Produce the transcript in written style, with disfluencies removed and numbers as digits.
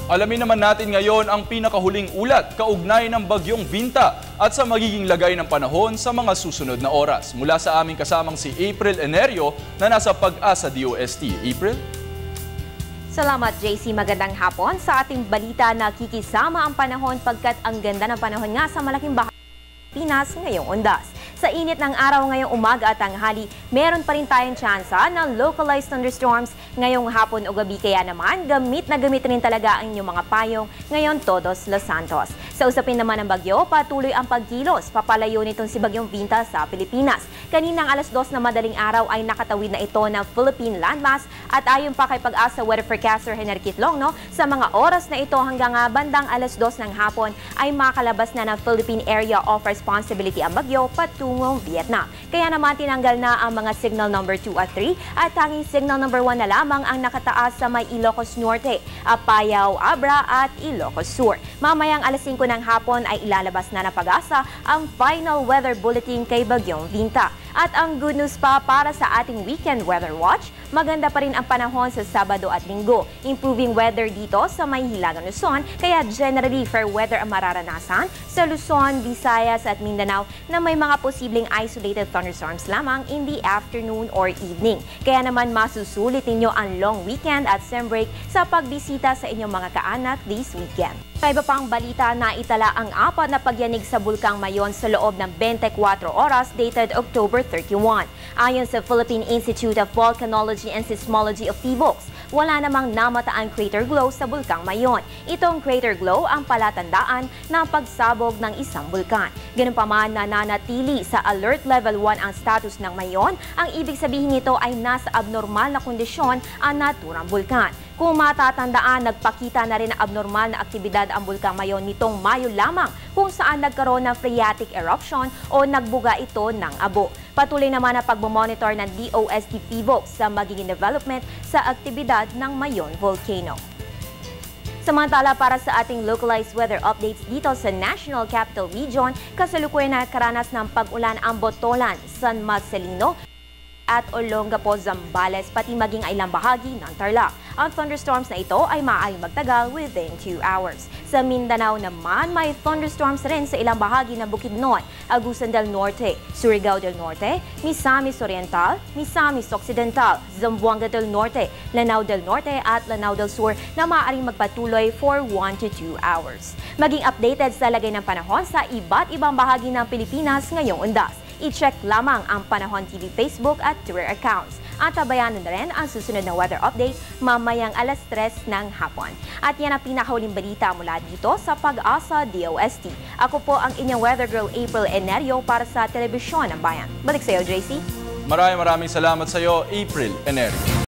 Alamin naman natin ngayon ang pinakahuling ulat kaugnay ng bagyong Binta at sa magiging lagay ng panahon sa mga susunod na oras. Mula sa aming kasamang si April Enerio na nasa Pag-asa DOST. April? Salamat JC, magandang hapon. Sa ating balita, nakikisama ang panahon pagkat ang ganda ng panahon nga sa malaking bahagi ng Pinas ngayong undas. Sa init ng araw ngayong umaga at tanghali, meron pa rin tayong tsansa ng localized thunderstorms ngayong hapon o gabi. Kaya naman, gamit na gamit rin talaga ang inyong mga payong ngayon todos Los Santos. Sa usapin naman ng bagyo, patuloy ang pagkilos. Papalayo nitong si Bagyong Binta sa Pilipinas. Kaninang alas 2 na madaling araw ay nakatawid na ito ng Philippine landmass at ayon pa kay Pag-asa weather forecaster Henry Kitlong, sa mga oras na ito hanggang bandang alas 2 ng hapon ay makalabas na ng Philippine Area of Responsibility ang bagyo patungong Vietnam. Kaya naman tinanggal na ang mga signal number 2 at 3 at tanging signal number 1 na lamang ang nakataas sa may Ilocos Norte, Apayao, Abra at Ilocos Sur. Mamayang alas 5 ng hapon ay ilalabas na ng Pag-asa ang final weather bulletin kay Bagyong Binta. At ang good news pa para sa ating weekend weather watch, maganda pa rin ang panahon sa Sabado at Linggo. Improving weather dito sa may Hilagang Luzon, kaya generally fair weather ang mararanasan sa Luzon, Visayas at Mindanao na may mga posibleng isolated thunderstorms lamang in the afternoon or evening. Kaya naman masusulit ninyo ang long weekend at sem break sa pagbisita sa inyong mga kaanak this weekend. Sa iba pang balita, naitala ang 4 na pagyanig sa Bulkang Mayon sa loob ng 24 oras dated October 31. Ayon sa Philippine Institute of Volcanology and Seismology of PHIVOLCS, wala namang namataang crater glow sa Bulkang Mayon. Itong crater glow ang palatandaan ng pagsabog ng isang bulkan. Ganun pa man, nananatili sa alert level 1 ang status ng Mayon. Ang ibig sabihin nito ay nasa abnormal na kondisyon ang naturang bulkan. Kung matatandaan, nagpakita na rin ng abnormal na aktibidad ang Bulkang Mayon nitong Mayo lamang kung saan nagkaroon ng phreatic eruption o nagbuga ito ng abo. Patuloy naman ang pagmamonitor ng DOST PHIVOLCS sa magiging development sa aktibidad ng Mayon Volcano. Samantala, para sa ating localized weather updates dito sa National Capital Region, kasalukuyan na karanas ng pag-ulan ang Botolan, San Marcelino, at Olongapo, Zambales, pati maging ilang bahagi ng Tarlac. Ang thunderstorms na ito ay maaaring magtagal within 2 hours. Sa Mindanao naman, may thunderstorms rin sa ilang bahagi ng Bukidnon, Agusan del Norte, Surigao del Norte, Misamis Oriental, Misamis Occidental, Zamboanga del Norte, Lanao del Norte at Lanao del Sur na maaaring magpatuloy for 1 to 2 hours. Maging updated sa lagay ng panahon sa iba't ibang bahagi ng Pilipinas ngayong undas. I-check lamang ang Panahon TV Facebook at Twitter accounts. At tabayanan na rin ang susunod na weather update mamayang alas 3 ng hapon. At yan ang pinakahuling balita mula dito sa Pag-asa DOST. Ako po ang inyong weather girl April Enerio para sa Telebisyon ng Bayan. Balik sa iyo, JC. Maraming salamat sa iyo, April Enerio.